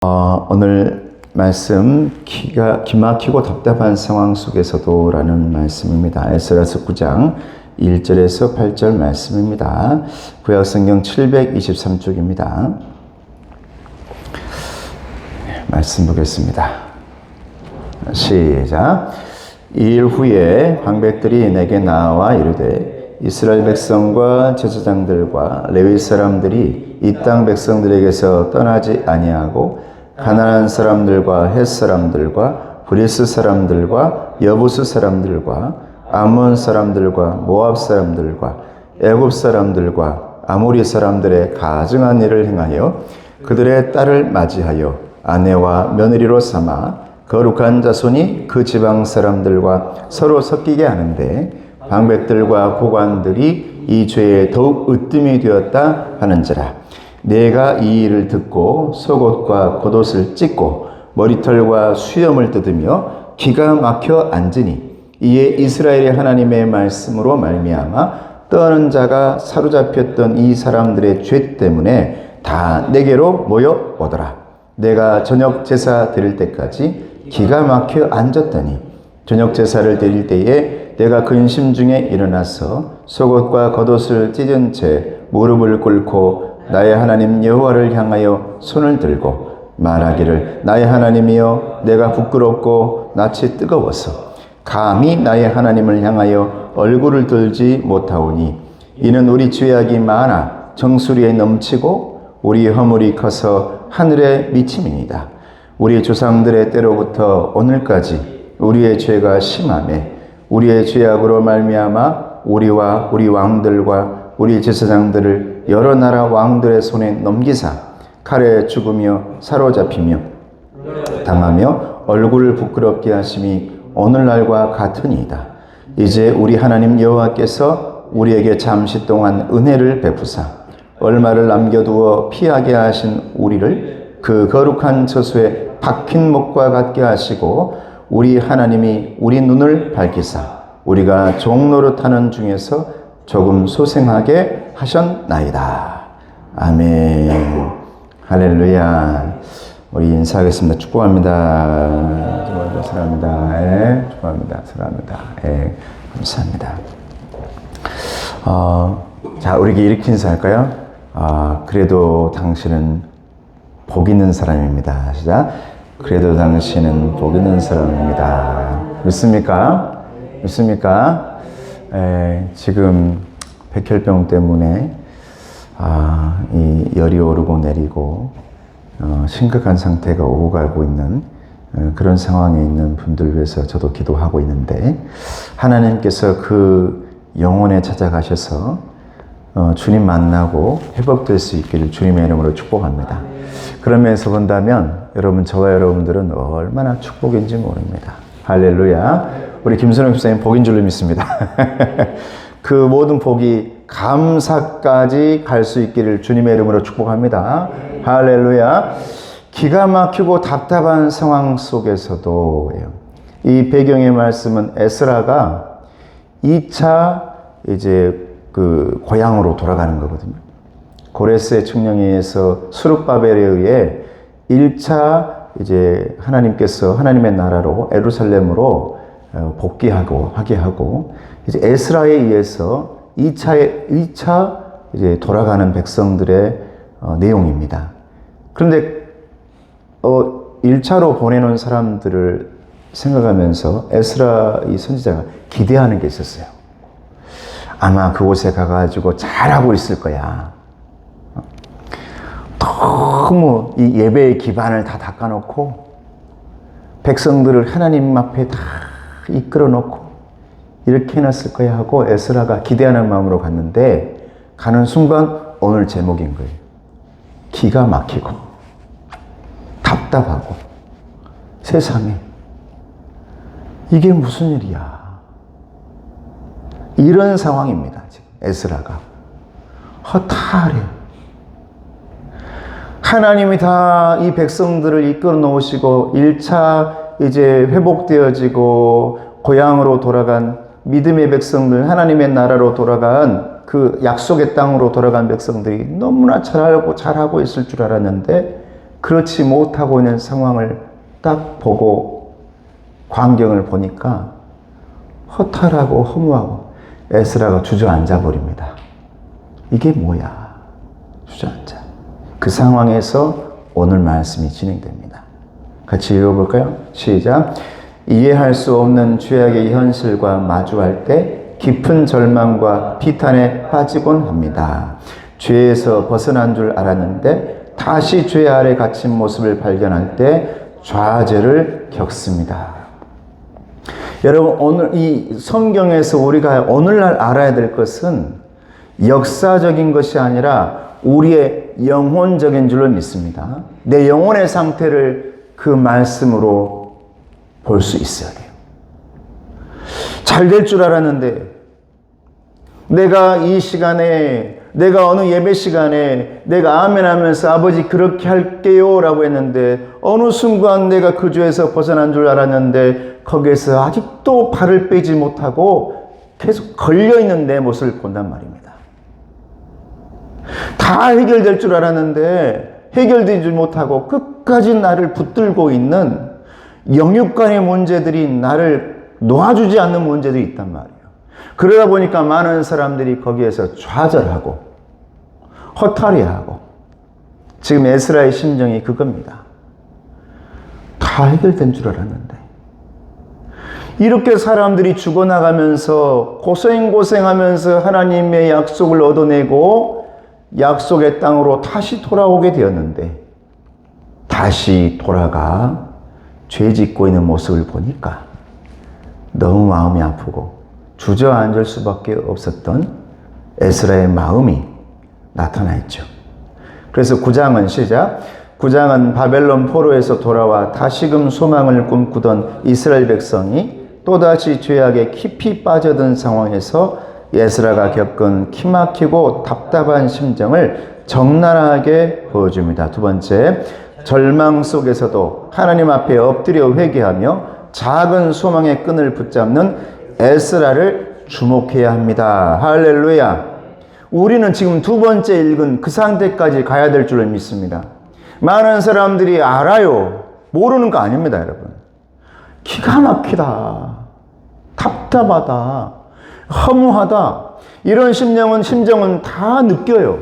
오늘 말씀 기막히고 답답한 상황 속에서도 라는 말씀입니다. 에스라서 9장 1절에서 8절 말씀입니다. 구약성경 723쪽입니다. 말씀 보겠습니다. 시작. 2일 후에 방백들이 내게 나와 이르되 이스라엘 백성과 제사장들과 레위 사람들이 이 땅 백성들에게서 떠나지 아니하고 가나안 사람들과 헷 사람들과 브리스 사람들과 여부스 사람들과 암몬 사람들과 모압 사람들과 애굽 사람들과 아모리 사람들의 가증한 일을 행하여 그들의 딸을 맞이하여 아내와 며느리로 삼아 거룩한 자손이 그 지방 사람들과 서로 섞이게 하는데 방백들과 고관들이 이 죄에 더욱 으뜸이 되었다 하는지라. 내가 이 일을 듣고 속옷과 겉옷을 찢고 머리털과 수염을 뜯으며 기가 막혀 앉으니 이에 이스라엘의 하나님의 말씀으로 말미암아 떠는 자가 사로잡혔던 이 사람들의 죄 때문에 다 내게로 모여 오더라. 내가 저녁 제사 드릴 때까지 기가 막혀 앉았더니 저녁 제사를 드릴 때에 내가 근심 중에 일어나서 속옷과 겉옷을 찢은 채 무릎을 꿇고 나의 하나님 여호와를 향하여 손을 들고 말하기를 나의 하나님이여 내가 부끄럽고 낯이 뜨거워서 감히 나의 하나님을 향하여 얼굴을 들지 못하오니 이는 우리 죄악이 많아 정수리에 넘치고 우리 허물이 커서 하늘에 미침이니이다. 우리 조상들의 때로부터 오늘까지 우리의 죄가 심하매 우리의 죄악으로 말미암아 우리와 우리 왕들과 우리 제사장들을 여러 나라 왕들의 손에 넘기사 칼에 죽으며 사로잡히며 당하며 얼굴을 부끄럽게 하심이 오늘날과 같으니이다. 이제 우리 하나님 여호와께서 우리에게 잠시 동안 은혜를 베푸사 얼마를 남겨두어 피하게 하신 우리를 그 거룩한 처소에 박힌 목과 같게 하시고 우리 하나님이 우리 눈을 밝히사 우리가 종노릇하는 중에서 조금 소생하게 하셨나이다. 아멘. 할렐루야. 우리 인사하겠습니다. 축복합니다. 축복합니다. 사랑합니다. 예, 축복합니다. 사랑합니다. 예, 감사합니다. 자, 우리에게 이렇게 인사할까요? 그래도 당신은 복 있는 사람입니다. 시작. 그래도 당신은 복 있는 사람입니다. 믿습니까? 믿습니까? 지금 백혈병 때문에 이 열이 오르고 내리고 심각한 상태가 오고 가고 있는 그런 상황에 있는 분들 위해서 저도 기도하고 있는데 하나님께서 그 영혼에 찾아가셔서 주님 만나고 회복될 수 있기를 주님의 이름으로 축복합니다. 그런 면에서 본다면 여러분, 저와 여러분들은 얼마나 축복인지 모릅니다. 할렐루야. 우리 김선영 집사님 복인 줄로 믿습니다. 그 모든 복이 감사까지 갈 수 있기를 주님의 이름으로 축복합니다. 할렐루야. 기가 막히고 답답한 상황 속에서도 이 배경의 말씀은 에스라가 2차 이제 그 고향으로 돌아가는 거거든요. 고레스의 측령에 의해서 수룹바벨에 의해 1차 이제 하나님께서 하나님의 나라로 에루살렘으로 하게 하고 이제 에스라에 의해서 2차 이제 돌아가는 백성들의 내용입니다. 그런데 1차로 보내놓은 사람들을 생각하면서 에스라 이 선지자가 기대하는 게 있었어요. 아마 그곳에 가가지고 잘하고 있을 거야. 너무 이 예배의 기반을 다 닦아놓고 백성들을 하나님 앞에 다 이끌어 놓고 이렇게 해놨을 거야 하고 에스라가 기대하는 마음으로 갔는데 가는 순간 오늘 제목인 거예요. 기가 막히고 답답하고 세상에 이게 무슨 일이야. 이런 상황입니다. 지금 에스라가 허탈해. 하나님이 다 이 백성들을 이끌어 놓으시고 1차 이제 회복되어지고 고향으로 돌아간 믿음의 백성들, 하나님의 나라로 돌아간 그 약속의 땅으로 돌아간 백성들이 너무나 잘하고 있을 줄 알았는데 그렇지 못하고 있는 상황을 딱 보고 광경을 보니까 허탈하고 허무하고 에스라가 주저앉아 버립니다. 이게 뭐야? 주저앉아. 그 상황에서 오늘 말씀이 진행됩니다. 같이 읽어볼까요? 시작. 이해할 수 없는 죄악의 현실과 마주할 때 깊은 절망과 비탄에 빠지곤 합니다. 죄에서 벗어난 줄 알았는데 다시 죄 아래 갇힌 모습을 발견할 때 좌절을 겪습니다. 여러분, 오늘 이 성경에서 우리가 오늘날 알아야 될 것은 역사적인 것이 아니라 우리의 영혼적인 줄로 믿습니다. 내 영혼의 상태를 그 말씀으로 볼 수 있어야 돼요. 잘 될 줄 알았는데, 내가 이 시간에, 내가 어느 예배 시간에 내가 아멘 하면서 아버지 그렇게 할게요 라고 했는데 어느 순간 내가 그 죄에서 벗어난 줄 알았는데 거기에서 아직도 발을 빼지 못하고 계속 걸려있는 내 모습을 본단 말입니다. 다 해결될 줄 알았는데 해결되지 못하고 끝까지 나를 붙들고 있는 영육간의 문제들이, 나를 놓아주지 않는 문제들이 있단 말이에요. 그러다 보니까 많은 사람들이 거기에서 좌절하고 허탈해하고, 지금 에스라의 심정이 그겁니다. 다 해결된 줄 알았는데 이렇게 사람들이 죽어나가면서 고생하면서 하나님의 약속을 얻어내고 약속의 땅으로 다시 돌아오게 되었는데 다시 돌아가 죄 짓고 있는 모습을 보니까 너무 마음이 아프고 주저앉을 수밖에 없었던 에스라의 마음이 나타나 있죠. 그래서 9장은 시작. 9장은 바벨론 포로에서 돌아와 다시금 소망을 꿈꾸던 이스라엘 백성이 또다시 죄악에 깊이 빠져든 상황에서 에스라가 겪은 기막히고 답답한 심정을 적나라하게 보여줍니다. 두 번째, 절망 속에서도 하나님 앞에 엎드려 회개하며 작은 소망의 끈을 붙잡는 에스라를 주목해야 합니다. 할렐루야. 우리는 지금 두 번째 읽은 그 상태까지 가야 될 줄을 믿습니다. 많은 사람들이 알아요. 모르는 거 아닙니다, 여러분. 기가 막히다. 답답하다. 허무하다. 이런 심정은 다 느껴요.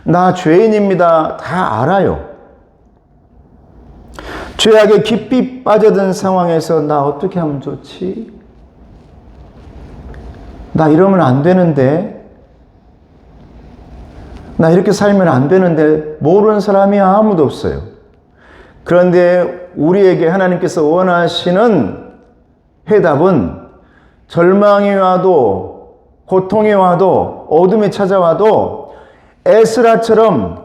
나 죄인입니다. 다 알아요. 죄악에 깊이 빠져든 상황에서 나 어떻게 하면 좋지? 나 이러면 안 되는데. 나 이렇게 살면 안 되는데. 모르는 사람이 아무도 없어요. 그런데 우리에게 하나님께서 원하시는 해답은 절망이 와도, 고통이 와도, 어둠이 찾아와도 에스라처럼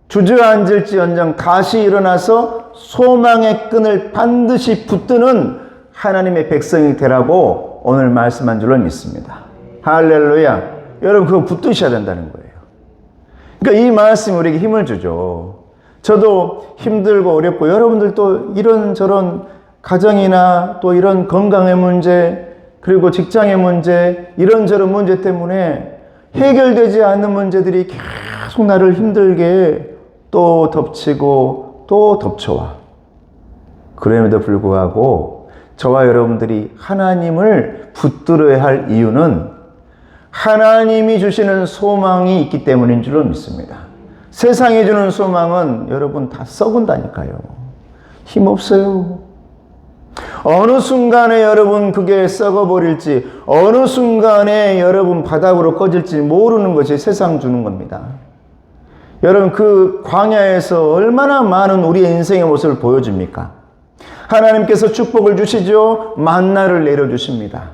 주저앉을지언정 다시 일어나서 소망의 끈을 반드시 붙드는 하나님의 백성이 되라고 오늘 말씀한 줄로 믿습니다. 할렐루야. 여러분, 그거 붙드셔야 된다는 거예요. 그러니까 이 말씀이 우리에게 힘을 주죠. 저도 힘들고 어렵고, 여러분들도 이런저런 가정이나 또 이런 건강의 문제, 그리고 직장의 문제, 이런저런 문제 때문에 해결되지 않는 문제들이 계속 나를 힘들게 또 덮치고 또 덮쳐와. 그럼에도 불구하고 저와 여러분들이 하나님을 붙들어야 할 이유는 하나님이 주시는 소망이 있기 때문인 줄로 믿습니다. 세상이 주는 소망은 여러분 다 썩은다니까요. 힘없어요. 어느 순간에 여러분 그게 썩어버릴지, 어느 순간에 여러분 바닥으로 꺼질지 모르는 것이 세상 주는 겁니다. 여러분, 그 광야에서 얼마나 많은 우리의 인생의 모습을 보여줍니까? 하나님께서 축복을 주시죠. 만나를 내려주십니다.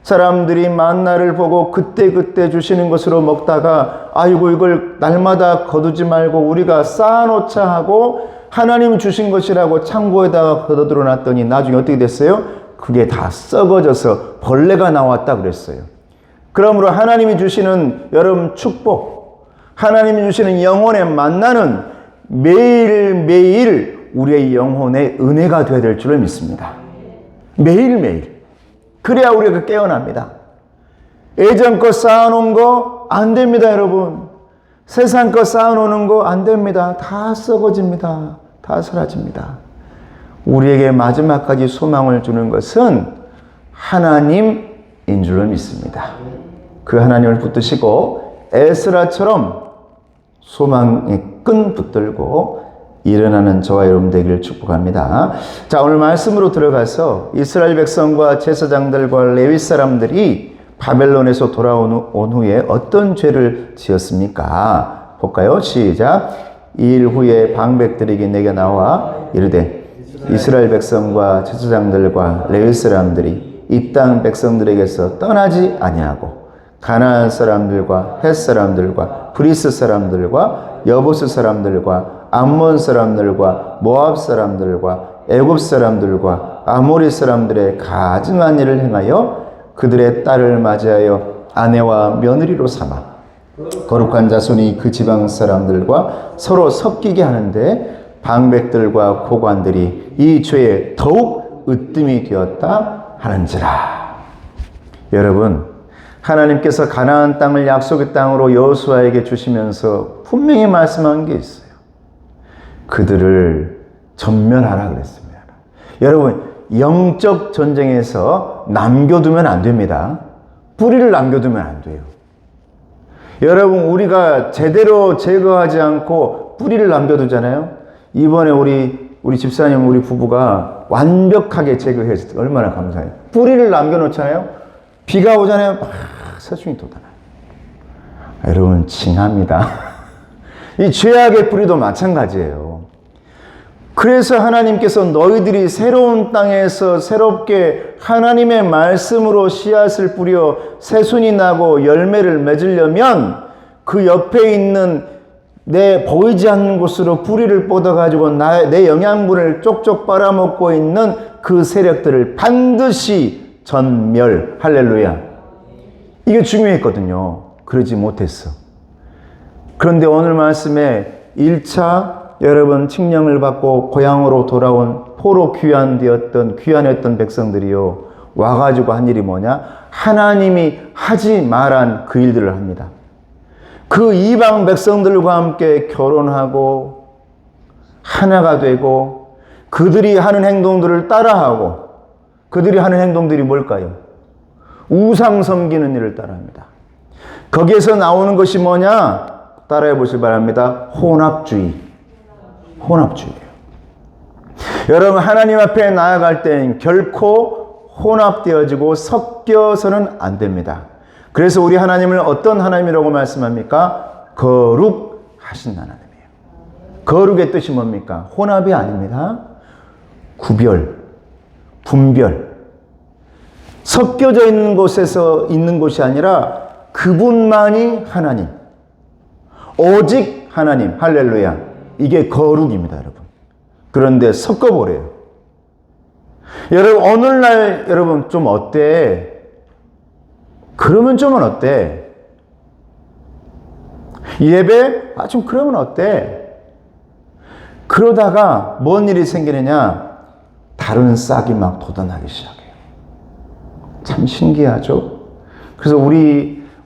사람들이 만나를 보고 그때그때 주시는 것으로 먹다가 아이고 이걸 날마다 거두지 말고 우리가 쌓아놓자 하고 하나님 주신 것이라고 창고에다가 걷어들어 놨더니 나중에 어떻게 됐어요? 그게 다 썩어져서 벌레가 나왔다 그랬어요. 그러므로 하나님이 주시는 여러분 축복, 하나님이 주시는 영혼의 만나는 매일매일 우리의 영혼의 은혜가 되어야 될 줄을 믿습니다. 매일매일. 그래야 우리가 깨어납니다. 예전껏 쌓아놓은 거 안 됩니다, 여러분. 세상 거 쌓아놓는 거 안 됩니다. 다 썩어집니다. 다 사라집니다. 우리에게 마지막까지 소망을 주는 것은 하나님인 줄로 믿습니다. 그 하나님을 붙드시고 에스라처럼 소망의 끈 붙들고 일어나는 저와 여러분 되기를 축복합니다. 자, 오늘 말씀으로 들어가서 이스라엘 백성과 제사장들과 레위 사람들이 바벨론에서 돌아온 후에 어떤 죄를 지었습니까? 볼까요? 시작. 이 일 후에 방백들에게 내게 나와 이르되 이스라엘 백성과 제사장들과 레위 사람들이 이 땅 백성들에게서 떠나지 아니하고 가나안 사람들과 헷 사람들과 브리스 사람들과 여부스 사람들과 암몬 사람들과 모압 사람들과 애굽 사람들과 아모리 사람들의 가증한 일을 행하여 그들의 딸을 맞이하여 아내와 며느리로 삼아 거룩한 자손이 그 지방 사람들과 서로 섞이게 하는데 방백들과 고관들이 이 죄에 더욱 으뜸이 되었다 하는지라. 여러분, 하나님께서 가나안 땅을 약속의 땅으로 여호수아에게 주시면서 분명히 말씀한 게 있어요. 그들을 전멸하라 그랬습니다. 여러분, 영적 전쟁에서 남겨두면 안 됩니다. 뿌리를 남겨두면 안 돼요. 여러분, 우리가 제대로 제거하지 않고 뿌리를 남겨두잖아요. 이번에 우리 집사님, 우리 부부가 완벽하게 제거했을 때 얼마나 감사해요. 뿌리를 남겨놓잖아요. 비가 오잖아요. 막 새순이 돋아나요. 여러분, 징합니다. 이 죄악의 뿌리도 마찬가지예요. 그래서 하나님께서 너희들이 새로운 땅에서 새롭게 하나님의 말씀으로 씨앗을 뿌려 새순이 나고 열매를 맺으려면 그 옆에 있는 내 보이지 않는 곳으로 뿌리를 뻗어가지고 내 영양분을 쪽쪽 빨아먹고 있는 그 세력들을 반드시 전멸. 할렐루야. 이게 중요했거든요. 그러지 못했어. 그런데 오늘 말씀에 1차 여러분 칙령을 받고 고향으로 돌아온 포로 귀환했던 백성들이요. 와가지고 한 일이 뭐냐? 하나님이 하지 말한 그 일들을 합니다. 그 이방 백성들과 함께 결혼하고 하나가 되고 그들이 하는 행동들을 따라하고 그들이 하는 행동들이 뭘까요? 우상 섬기는 일을 따라합니다. 거기에서 나오는 것이 뭐냐? 따라해 보시기 바랍니다. 혼합주의예요. 여러분, 하나님 앞에 나아갈 땐 결코 혼합되어지고 섞여서는 안 됩니다. 그래서 우리 하나님을 어떤 하나님이라고 말씀합니까? 거룩하신 하나님이에요. 거룩의 뜻이 뭡니까? 혼합이 아닙니다. 구별, 분별. 섞여져 있는 곳에서 있는 곳이 아니라 그분만이 하나님. 오직 하나님. 할렐루야. 이게 거룩입니다, 여러분. 그런데 섞어버려요. 여러분, 오늘날 여러분 좀 어때? 그러면 좀은 어때? 예배? 좀 그러면 어때? 그러다가 뭔 일이 생기느냐? 다른 싹이 막 돋아나기 시작해요. 참 신기하죠? 그래서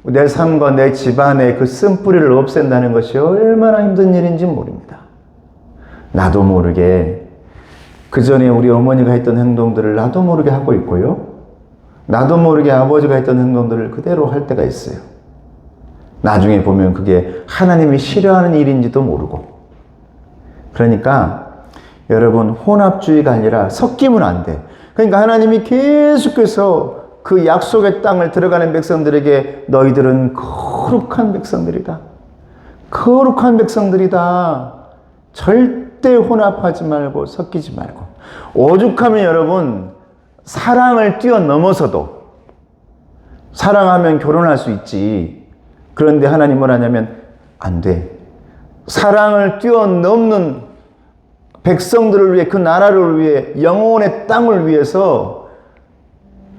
내 삶과 내 집안의 그 쓴뿌리를 없앤다는 것이 얼마나 힘든 일인지 모릅니다. 나도 모르게 그 전에 우리 어머니가 했던 행동들을 나도 모르게 하고 있고요. 나도 모르게 아버지가 했던 행동들을 그대로 할 때가 있어요. 나중에 보면 그게 하나님이 싫어하는 일인지도 모르고. 그러니까 여러분, 혼합주의가 아니라 섞이면 안 돼. 그러니까 하나님이 계속해서 그 약속의 땅을 들어가는 백성들에게 너희들은 거룩한 백성들이다. 거룩한 백성들이다. 절대 혼합하지 말고 섞이지 말고. 오죽하면 여러분, 사랑을 뛰어넘어서도 사랑하면 결혼할 수 있지. 그런데 하나님은 뭘 하냐면 안 돼. 사랑을 뛰어넘는 백성들을 위해, 그 나라를 위해, 영혼의 땅을 위해서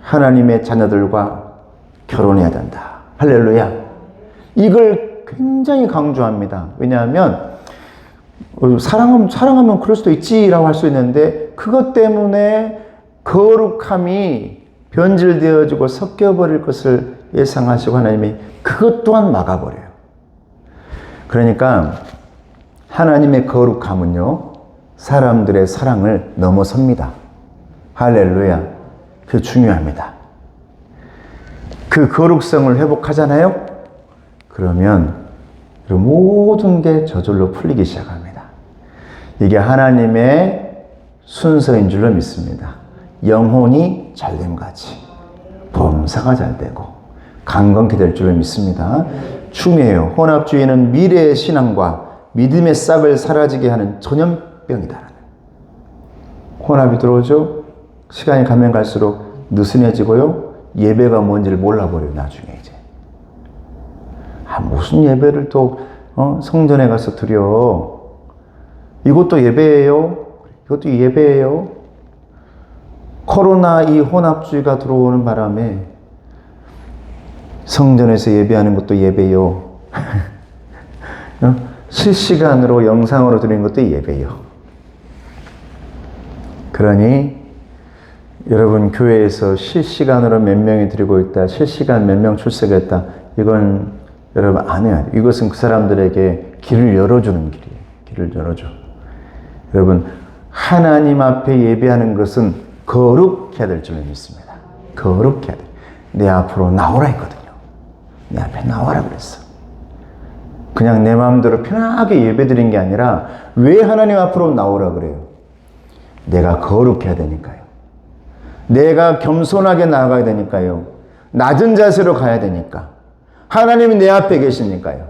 하나님의 자녀들과 결혼해야 된다. 할렐루야. 이걸 굉장히 강조합니다. 왜냐하면 사랑하면 그럴 수도 있지라고 할 수 있는데 그것 때문에 거룩함이 변질되어지고 섞여버릴 것을 예상하시고 하나님이 그것 또한 막아버려요. 그러니까 하나님의 거룩함은요, 사람들의 사랑을 넘어섭니다. 할렐루야. 그게 중요합니다. 그 거룩성을 회복하잖아요? 그러면 모든 게 저절로 풀리기 시작합니다. 이게 하나님의 순서인 줄로 믿습니다. 영혼이 잘됨 같이 범사가 잘되고 강건케 될 줄로 믿습니다. 중요해요. 혼합주의는 미래의 신앙과 믿음의 싹을 사라지게 하는 전염병이다. 혼합이 들어오죠? 시간이 가면 갈수록 느슨해지고요. 예배가 뭔지를 몰라버려요. 나중에 이제. 무슨 예배를 또 성전에 가서 드려. 이것도 예배예요. 이것도 예배예요. 코로나 이 혼합주의가 들어오는 바람에 성전에서 예배하는 것도 예배요. 실시간으로 영상으로 드리는 것도 예배요. 그러니 여러분 교회에서 실시간으로 몇 명이 드리고 있다. 실시간 몇 명 출석했다. 이건 여러분 안 해야 돼요. 이것은 그 사람들에게 길을 열어주는 길이에요. 길을 열어줘. 여러분 하나님 앞에 예배하는 것은 거룩해야 될 줄로 믿습니다. 거룩해야 돼. 내 앞으로 나오라 했거든요. 내 앞에 나와라 그랬어. 그냥 내 마음대로 편하게 예배드린 게 아니라 왜 하나님 앞으로 나오라 그래요? 내가 거룩해야 되니까요. 내가 겸손하게 나아가야 되니까요. 낮은 자세로 가야 되니까. 하나님이 내 앞에 계시니까요.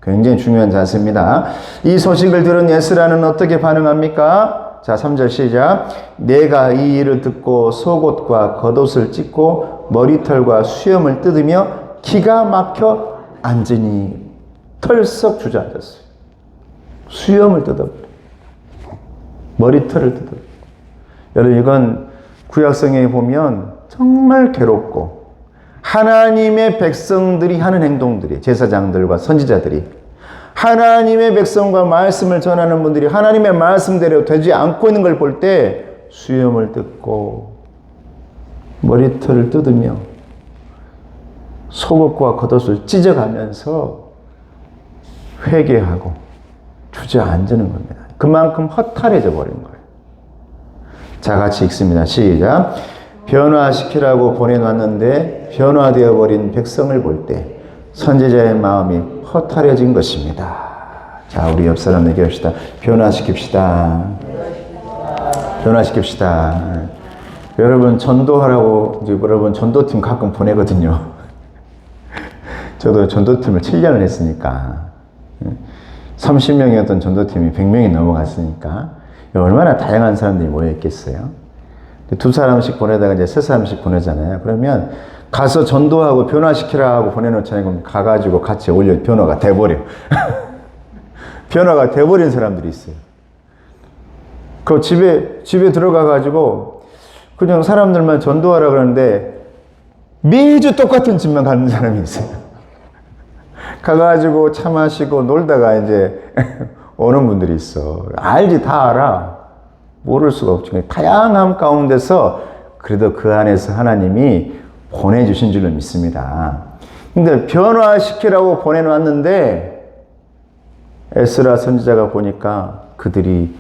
굉장히 중요한 자세입니다. 이 소식을 들은 에스라는 어떻게 반응합니까? 자, 3절 시작. 내가 이 일을 듣고 속옷과 겉옷을 찢고 머리털과 수염을 뜯으며 기가 막혀 앉으니 털썩 주저앉았어요. 수염을 뜯어버려. 머리털을 뜯어버려. 여러분 이건 구약성경에 보면 정말 괴롭고 하나님의 백성들이 하는 행동들이 제사장들과 선지자들이 하나님의 백성과 말씀을 전하는 분들이 하나님의 말씀대로 되지 않고 있는 걸 볼 때 수염을 뜯고 머리털을 뜯으며 속옷과 겉옷을 찢어가면서 회개하고 주저앉는 겁니다. 그만큼 허탈해져 버린 거예요. 자, 같이 읽습니다. 시작. 변화시키라고 보내놨는데 변화되어 버린 백성을 볼 때 선지자의 마음이 허탈해진 것입니다. 자, 우리 옆 사람 얘기합시다. 변화시킵시다. 변화시킵시다. 여러분 전도하라고 이제 여러분 전도팀 가끔 보내거든요. 저도 전도팀을 7년을 했으니까 30명이었던 전도팀이 100명이 넘어갔으니까 얼마나 다양한 사람들이 모여있겠어요. 두 사람씩 보내다가 이제 세 사람씩 보내잖아요. 그러면 가서 전도하고 변화시키라 하고 보내놓잖아요. 그럼 가가지고 같이 올려 변화가 돼버려. 변화가 돼버린 사람들이 있어요. 그 집에 들어가가지고 그냥 사람들만 전도하라 그러는데 매주 똑같은 집만 가는 사람이 있어요. 가가지고 차 마시고 놀다가 이제 오는 분들이 있어. 알지, 다 알아. 모를 수가 없죠. 다양함 가운데서 그래도 그 안에서 하나님이 보내주신 줄로 믿습니다. 근데 변화시키라고 보내놨는데 에스라 선지자가 보니까 그들이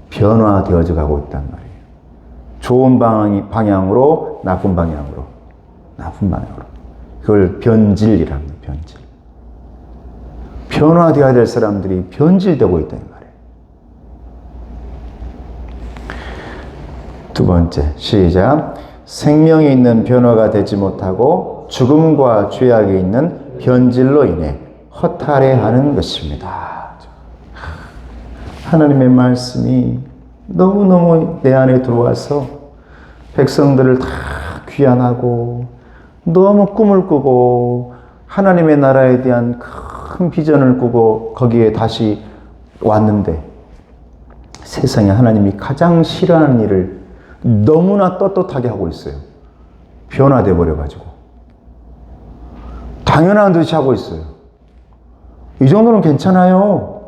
변화되어져 가고 있단 말이에요. 좋은 방향으로 나쁜 방향으로. 그걸 변질이라 합니다. 변질. 변화되어야 될 사람들이 변질되고 있다는 말이에요. 두 번째, 시작. 생명이 있는 변화가 되지 못하고 죽음과 죄악이 있는 변질로 인해 허탈해하는 것입니다. 하나님의 말씀이 너무너무 내 안에 들어와서 백성들을 다 귀환하고 너무 꿈을 꾸고 하나님의 나라에 대한 큰 비전을 꾸고 거기에 다시 왔는데 세상에 하나님이 가장 싫어하는 일을 너무나 떳떳하게 하고 있어요. 변화돼 버려가지고 당연한 듯이 하고 있어요. 이 정도는 괜찮아요.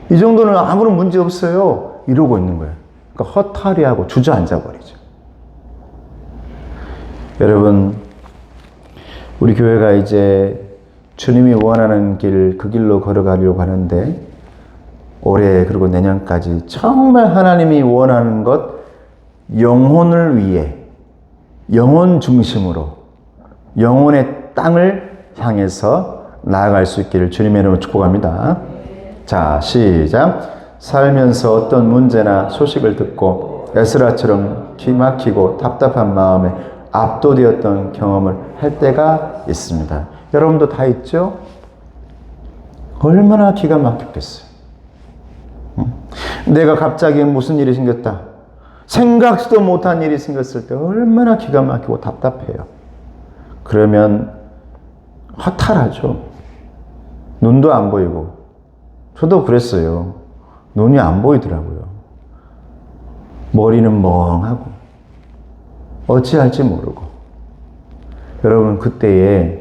이 정도는 아무런 문제 없어요. 이러고 있는 거예요. 그러니까 허탈해하고 주저앉아 버리죠. 여러분, 우리 교회가 이제 주님이 원하는 길, 그 길로 걸어가려고 하는데 올해 그리고 내년까지 정말 하나님이 원하는 것, 영혼을 위해 영혼 중심으로 영혼의 땅을 향해서 나아갈 수 있기를 주님의 이름으로 축복합니다. 자, 시작. 살면서 어떤 문제나 소식을 듣고 에스라처럼 기막히고 답답한 마음에 압도되었던 경험을 할 때가 있습니다. 여러분도 다 있죠? 얼마나 기가 막혔겠어요. 내가 갑자기 무슨 일이 생겼다. 생각지도 못한 일이 생겼을 때 얼마나 기가 막히고 답답해요. 그러면 허탈하죠. 눈도 안 보이고. 저도 그랬어요. 눈이 안 보이더라고요. 머리는 멍하고 어찌할지 모르고. 여러분 그때에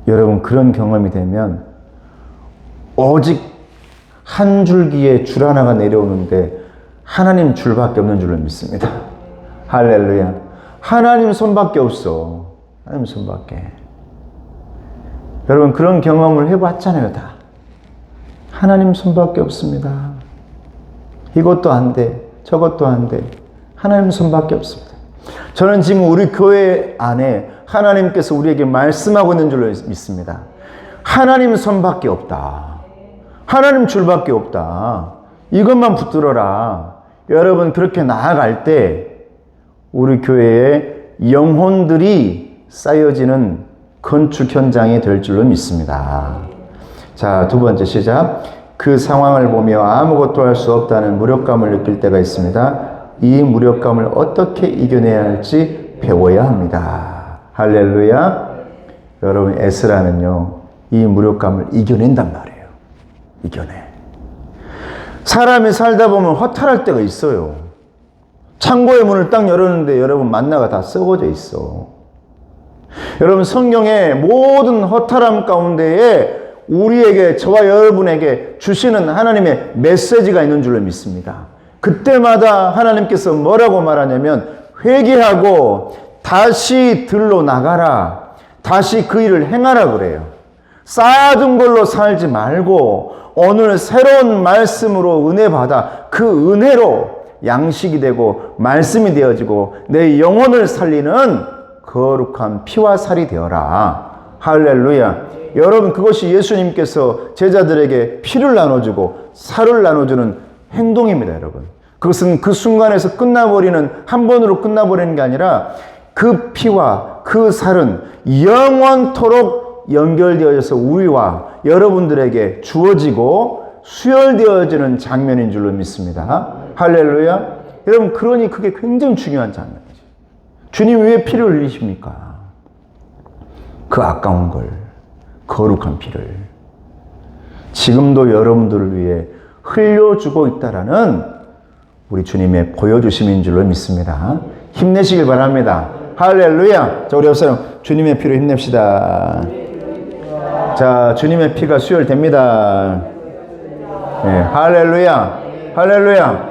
여러분 그런 경험이 되면 오직 한 줄기에 줄 하나가 내려오는데 하나님 줄밖에 없는 줄로 믿습니다. 할렐루야. 하나님 손밖에 없어. 하나님 손밖에. 여러분 그런 경험을 해봤잖아요. 다. 하나님 손밖에 없습니다. 이것도 안 돼. 저것도 안 돼. 하나님 손밖에 없습니다. 저는 지금 우리 교회 안에 하나님께서 우리에게 말씀하고 있는 줄로 믿습니다. 하나님 손밖에 없다. 하나님 줄밖에 없다. 이것만 붙들어라. 여러분 그렇게 나아갈 때 우리 교회에 영혼들이 쌓여지는 건축 현장이 될 줄로 믿습니다. 자, 두 번째 시작. 그 상황을 보며 아무것도 할 수 없다는 무력감을 느낄 때가 있습니다. 이 무력감을 어떻게 이겨내야 할지 배워야 합니다. 할렐루야. 여러분 에스라는요, 이 무력감을 이겨낸단 말이에요. 이겨내. 사람이 살다 보면 허탈할 때가 있어요. 창고의 문을 딱 열었는데 여러분 만나가 다 썩어져 있어. 여러분 성경의 모든 허탈함 가운데에 우리에게, 저와 여러분에게 주시는 하나님의 메시지가 있는 줄로 믿습니다. 그때마다 하나님께서 뭐라고 말하냐면 회개하고 다시 들로 나가라. 다시 그 일을 행하라 그래요. 쌓아둔 걸로 살지 말고 오늘 새로운 말씀으로 은혜 받아 그 은혜로 양식이 되고 말씀이 되어지고 내 영혼을 살리는 거룩한 피와 살이 되어라. 할렐루야. 여러분 그것이 예수님께서 제자들에게 피를 나눠주고 살을 나눠주는 행동입니다. 여러분 그것은 그 순간에서 끝나버리는, 한 번으로 끝나버리는 게 아니라 그 피와 그 살은 영원토록 연결되어져서 우리와 여러분들에게 주어지고 수혈되어지는 장면인 줄로 믿습니다. 할렐루야. 여러분 그러니 그게 굉장히 중요한 장면이죠. 주님 왜 피를 흘리십니까? 그 아까운 걸, 거룩한 피를 지금도 여러분들을 위해 흘려주고 있다라는 우리 주님의 보여주심인 줄로 믿습니다. 힘내시길 바랍니다. 할렐루야. 자, 우리 옆사람 주님의 피로 힘냅시다. 자, 주님의 피가 수혈됩니다. 네, 할렐루야. 할렐루야.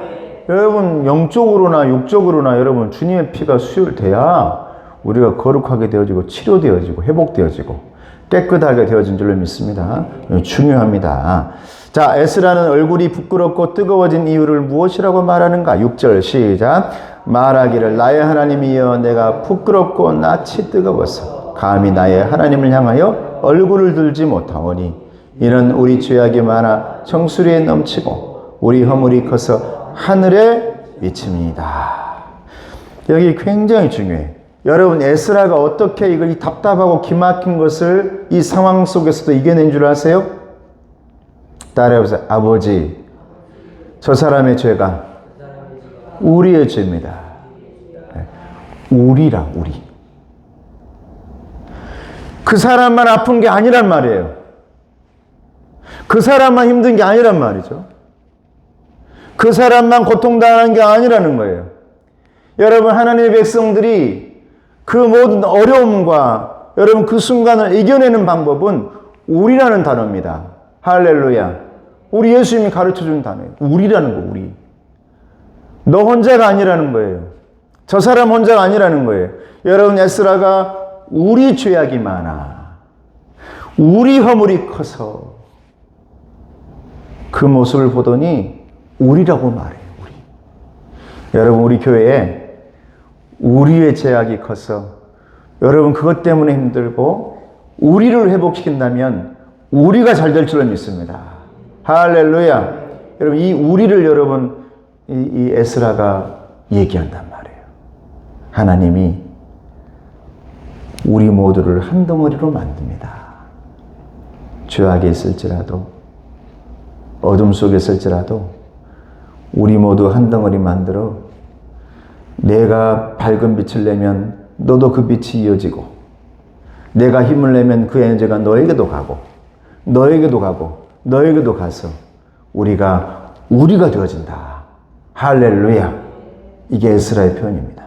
여러분 영적으로나 육적으로나 여러분 주님의 피가 수혈돼야 우리가 거룩하게 되어지고 치료되어지고 회복되어지고 깨끗하게 되어진 줄로 믿습니다. 중요합니다. 자, 에스라는 얼굴이 부끄럽고 뜨거워진 이유를 무엇이라고 말하는가? 6절 시작. 말하기를 나의 하나님이여 내가 부끄럽고 낯이 뜨거워서 감히 나의 하나님을 향하여 얼굴을 들지 못하오니 이는 우리 죄악이 많아 정수리에 넘치고 우리 허물이 커서 하늘에 미침이다. 여기 굉장히 중요해. 여러분 에스라가 어떻게 이 답답하고 기막힌 것을 이 상황 속에서도 이겨낸 줄 아세요? 따라해보세요. 아버지, 저 사람의 죄가 우리의 죄입니다. 우리라, 우리. 그 사람만 아픈 게 아니란 말이에요. 그 사람만 힘든 게 아니란 말이죠. 그 사람만 고통당하는 게 아니라는 거예요. 여러분 하나님의 백성들이 그 모든 어려움과 여러분 그 순간을 이겨내는 방법은 우리라는 단어입니다. 할렐루야. 우리 예수님이 가르쳐준 단어예요. 우리라는 거, 우리. 너 혼자가 아니라는 거예요. 저 사람 혼자가 아니라는 거예요. 여러분 에스라가 우리 죄악이 많아. 우리 허물이 커서 그 모습을 보더니 우리라고 말해요. 우리. 여러분, 우리 교회에 우리의 죄악이 커서 여러분 그것 때문에 힘들고 우리를 회복시킨다면 우리가 잘 될 줄로 믿습니다. 할렐루야. 여러분, 이 우리를 여러분 이 에스라가 얘기한단 말이에요. 하나님이 우리 모두를 한 덩어리로 만듭니다. 죄악에 있을지라도 어둠 속에 있을지라도 우리 모두 한 덩어리 만들어 내가 밝은 빛을 내면 너도 그 빛이 이어지고 내가 힘을 내면 그 에너지가 너에게도 가고 너에게도 가고 너에게도 가서 우리가 되어진다. 할렐루야. 이게 에스라의 표현입니다.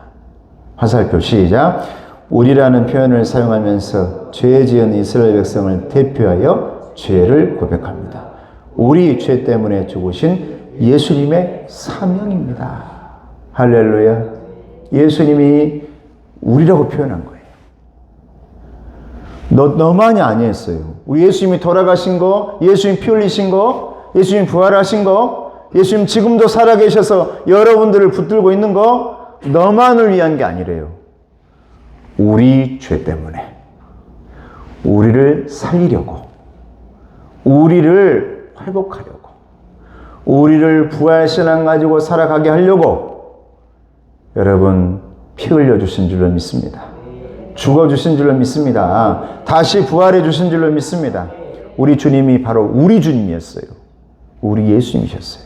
화살표 시작. 우리라는 표현을 사용하면서 죄 지은 이스라엘 백성을 대표하여 죄를 고백합니다. 우리 죄 때문에 죽으신 예수님의 사명입니다. 할렐루야. 예수님이 우리라고 표현한 거예요. 너만이 아니었어요. 우리 예수님이 돌아가신 거, 예수님 피 흘리신 거, 예수님 부활하신 거, 예수님 지금도 살아계셔서 여러분들을 붙들고 있는 거 너만을 위한 게 아니래요. 우리 죄 때문에 우리를 살리려고, 우리를 회복하려고, 우리를 부활신앙 가지고 살아가게 하려고 여러분 피 흘려주신 줄로 믿습니다. 죽어주신 줄로 믿습니다. 다시 부활해 주신 줄로 믿습니다. 우리 주님이 바로 우리 주님이었어요. 우리 예수님이셨어요.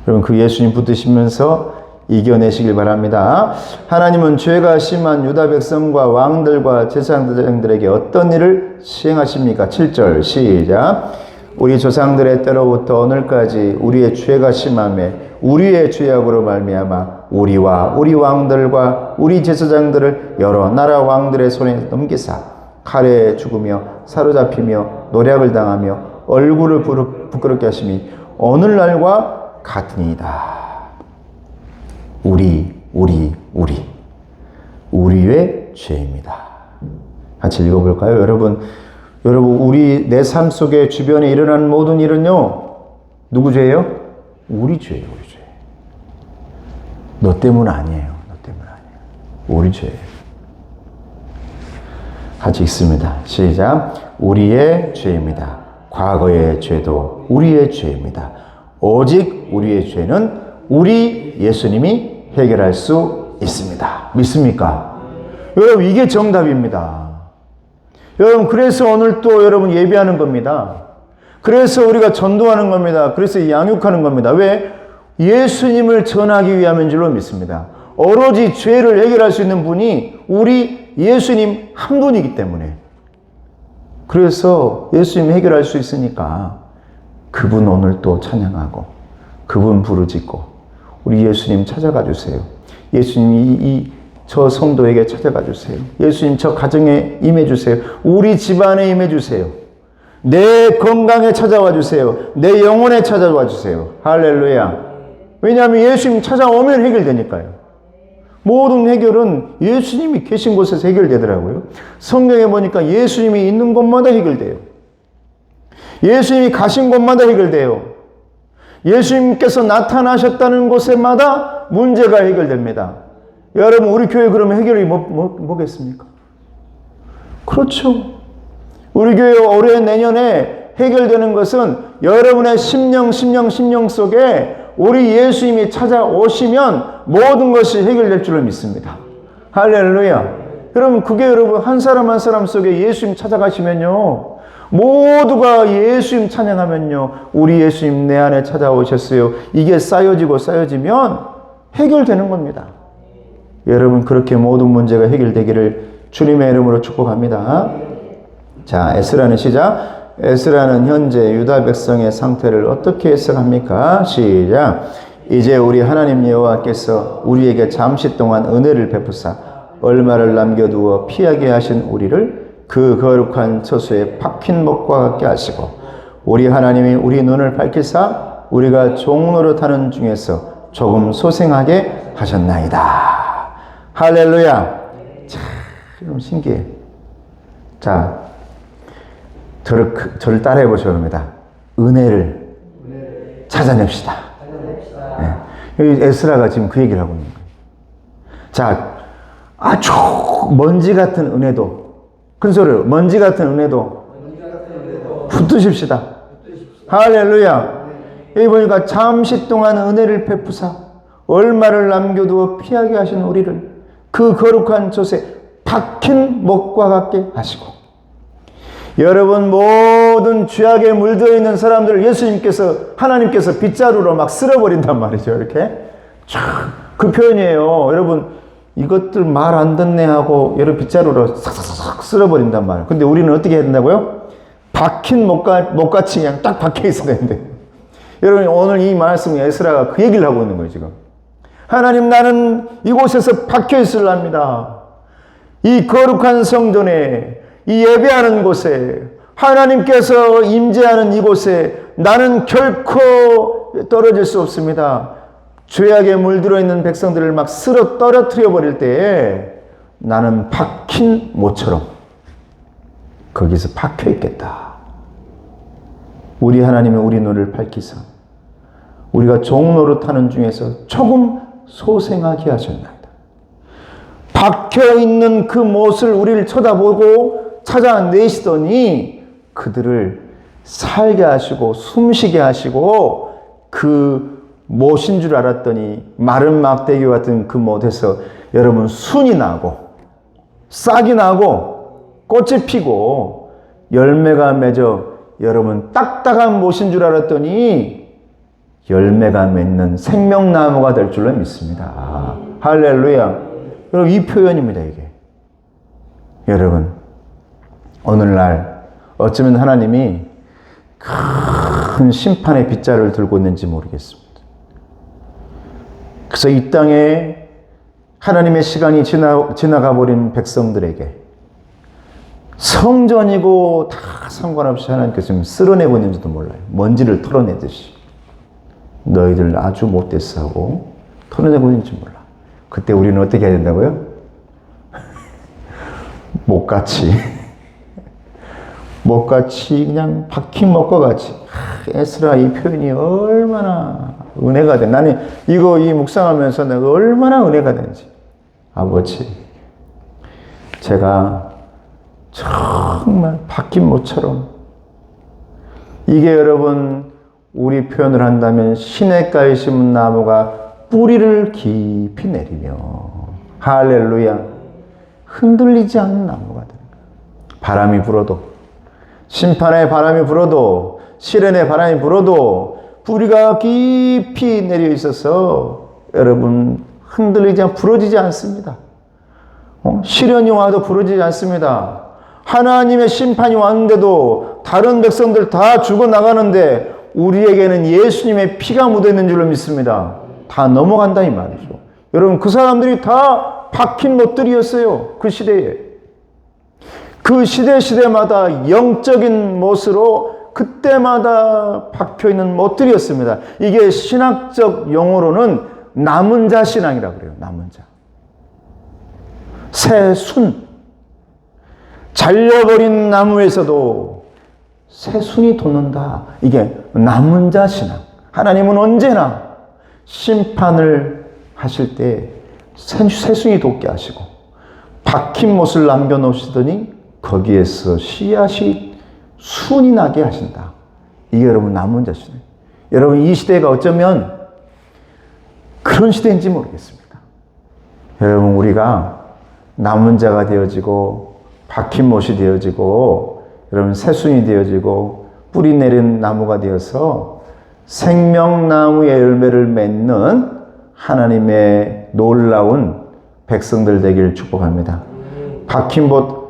여러분 그 예수님 붙드시면서 이겨내시길 바랍니다. 하나님은 죄가 심한 유다 백성과 왕들과 제사장들에게 어떤 일을 시행하십니까? 7절 시작. 우리 조상들의 때로부터 오늘까지 우리의 죄가 심함에 우리의 죄악으로 말미암아 우리와 우리 왕들과 우리 제사장들을 여러 나라 왕들의 손에 넘기사 칼에 죽으며 사로잡히며 노략을 당하며 얼굴을 부끄럽게 하심이 오늘날과 같으니이다. 우리의 죄입니다. 같이 읽어볼까요? 여러분, 우리 내 삶 속에 주변에 일어나는 모든 일은요, 누구 죄예요? 우리 죄예요, 우리 죄. 너 때문 아니에요, 너 때문 아니에요. 우리 죄예요. 같이 읽습니다. 시작. 우리의 죄입니다. 과거의 죄도 우리의 죄입니다. 오직 우리의 죄는 우리 예수님이 해결할 수 있습니다. 믿습니까? 여러분, 이게 정답입니다. 여러분, 그래서 오늘 또 여러분 예배하는 겁니다. 그래서 우리가 전도하는 겁니다. 그래서 양육하는 겁니다. 왜? 예수님을 전하기 위함인 줄로 믿습니다. 오로지 죄를 해결할 수 있는 분이 우리 예수님 한 분이기 때문에. 그래서 예수님이 해결할 수 있으니까 그분 오늘 또 찬양하고 그분 부르짖고 우리 예수님 찾아가 주세요. 예수님이 저 성도에게 찾아가 주세요. 예수님 저 가정에 임해 주세요. 우리 집안에 임해 주세요. 내 건강에 찾아와 주세요. 내 영혼에 찾아와 주세요. 할렐루야. 왜냐하면 예수님 찾아오면 해결되니까요. 모든 해결은 예수님이 계신 곳에서 해결되더라고요. 성경에 보니까 예수님이 있는 곳마다 해결돼요. 예수님이 가신 곳마다 해결돼요. 예수님께서 나타나셨다는 곳에마다 문제가 해결됩니다. 여러분, 우리 교회 그러면 해결이 뭐겠습니까? 그렇죠. 우리 교회 올해 내년에 해결되는 것은 여러분의 심령 속에 우리 예수님이 찾아오시면 모든 것이 해결될 줄을 믿습니다. 할렐루야. 여러분, 그게 여러분 한 사람 한 사람 속에 예수님 찾아가시면요, 모두가 예수님 찬양하면요, 우리 예수님 내 안에 찾아오셨어요. 이게 쌓여지면 해결되는 겁니다. 여러분, 그렇게 모든 문제가 해결되기를 주님의 이름으로 축복합니다. 자, 에스라는 시작. 에스라는 현재 유다 백성의 상태를 어떻게 해석합니까? 시작. 이제 우리 하나님 여호와께서 우리에게 잠시 동안 은혜를 베푸사 얼마를 남겨두어 피하게 하신 우리를 그 거룩한 처소에 박힌 목과 같게 하시고 우리 하나님이 우리 눈을 밝히사 우리가 종노릇하는 중에서 조금 소생하게 하셨나이다. 할렐루야. 참, 여러분 신기해. 자, 저를 따라해 보시기 바랍니다. 은혜를 찾아냅시다. 네. 여기 에스라가 지금 그 얘기를 하고 있는 거예요. 자, 아주 먼지 같은 은혜도, 큰 소리로, 먼지 같은 은혜도 붙드십시다. 할렐루야. 여기 보니까 잠시 동안 은혜를 베푸사 얼마를 남겨두어 피하게 하신 우리를 그 거룩한 젖에 박힌 목과 같게 하시고, 여러분 모든 죄악에 물들어 있는 사람들을 예수님께서, 하나님께서 빗자루로 막 쓸어버린단 말이죠. 이렇게 그 표현이에요. 여러분 이것들 말 안 듣네 하고 여러분 빗자루로 싹싹싹 쓸어버린단 말이에요. 근데 우리는 어떻게 해야 된다고요? 박힌 목같이 그냥 딱 박혀 있어야 되는데, 여러분 오늘 이 말씀 에스라가 그 얘기를 하고 있는 거예요. 지금 하나님, 나는 이곳에서 박혀 있으랍니다. 이 거룩한 성전에, 이 예배하는 곳에, 하나님께서 임재하는 이곳에 나는 결코 떨어질 수 없습니다. 죄악에 물들어 있는 백성들을 막 쓸어 떨어뜨려 버릴 때에 나는 박힌 모처럼 거기서 박혀 있겠다. 우리 하나님이 우리 눈을 밝히사 우리가 종노릇하는 중에서 조금 소생하게 하셨나이다. 박혀 있는 그 못을 우리를 쳐다보고 찾아내시더니 그들을 살게 하시고 숨쉬게 하시고, 그 못인 줄 알았더니 마른 막대기 같은 그 못에서 여러분 순이 나고 싹이 나고 꽃이 피고 열매가 맺어, 여러분 딱딱한 못인 줄 알았더니 열매가 맺는 생명나무가 될 줄로 믿습니다. 할렐루야. 여러분 이 표현입니다. 이게 여러분 오늘날 어쩌면 하나님이 큰 심판의 빗자루를 들고 있는지 모르겠습니다. 그래서 이 땅에 하나님의 시간이 지나가 버린 백성들에게 성전이고 다 상관없이 하나님께서 지금 쓸어내고 있는지도 몰라요. 먼지를 털어내듯이 너희들 아주 못됐어 하고 털어내고 있는지 몰라. 그때 우리는 어떻게 해야 된다고요? 못같이 그냥 박힌 목과 같이. 에스라 이 표현이 얼마나 은혜가 돼. 나는 이 묵상하면서 내가 얼마나 은혜가 되는지. 아버지, 제가 정말 박힌 못처럼, 이게 여러분 우리 표현을 한다면 시냇가에 심은 나무가 뿌리를 깊이 내리며, 할렐루야, 흔들리지 않는 나무가 되는 거예요. 바람이 불어도, 심판의 바람이 불어도, 시련의 바람이 불어도 뿌리가 깊이 내려 있어서 여러분 흔들리지 않고 부러지지 않습니다. 시련이 와도 부러지지 않습니다. 하나님의 심판이 왔는데도 다른 백성들 다 죽어나가는데 우리에게는 예수님의 피가 묻어있는 줄로 믿습니다. 다 넘어간다 이 말이죠. 여러분 그 사람들이 다 박힌 못들이었어요. 그 시대에. 그 시대마다 영적인 못으로 그때마다 박혀있는 못들이었습니다. 이게 신학적 용어로는 남은 자 신앙이라고 그래요. 남은 자. 새순. 잘려버린 나무에서도 새순이 돋는다. 이게 남은 자 신앙. 하나님은 언제나 심판을 하실 때 새순이 돋게 하시고 박힌 못을 남겨놓으시더니 거기에서 씨앗이 순이 나게 하신다. 이게 여러분 남은 자 신앙. 여러분 이 시대가 어쩌면 그런 시대인지 모르겠습니다. 여러분 우리가 남은 자가 되어지고 박힌 못이 되어지고 여러분 새순이 되어지고 뿌리 내린 나무가 되어서 생명나무의 열매를 맺는 하나님의 놀라운 백성들 되기를 축복합니다. 박힌 못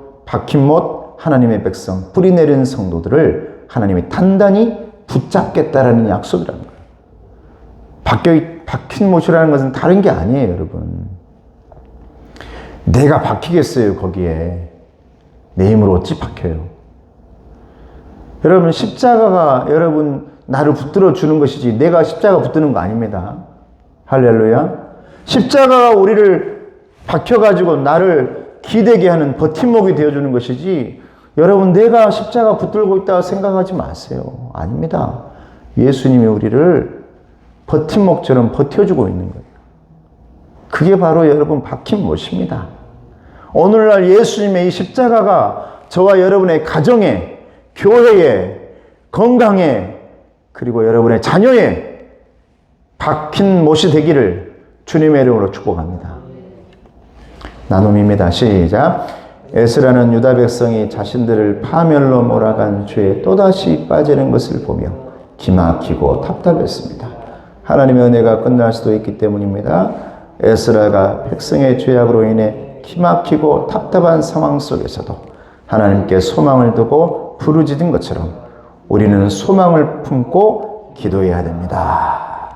하나님의 백성, 뿌리 내린 성도들을 하나님이 단단히 붙잡겠다라는 약속이라는 거예요. 박힌 못이라는 것은 다른 게 아니에요, 여러분. 내가 박히겠어요, 거기에. 내 힘으로 어찌 박혀요? 여러분, 십자가가 여러분 나를 붙들어 주는 것이지 내가 십자가 붙드는 거 아닙니다. 할렐루야. 십자가가 우리를 박혀가지고 나를 기대게 하는 버팀목이 되어주는 것이지 여러분, 내가 십자가 붙들고 있다고 생각하지 마세요. 아닙니다. 예수님이 우리를 버팀목처럼 버텨주고 있는 거예요. 그게 바로 여러분 박힌 못입니다. 오늘날 예수님의 이 십자가가 저와 여러분의 가정에, 교회에, 건강에, 그리고 여러분의 자녀에 박힌 못이 되기를 주님의 이름으로 축복합니다. 나눔입니다. 시작. 에스라는 유다 백성이 자신들을 파멸로 몰아간 죄에 또다시 빠지는 것을 보며 기막히고 답답했습니다. 하나님의 은혜가 끝날 수도 있기 때문입니다. 에스라가 백성의 죄악으로 인해 기막히고 답답한 상황 속에서도 하나님께 소망을 두고 부르짖은 것처럼 우리는 소망을 품고 기도해야 됩니다.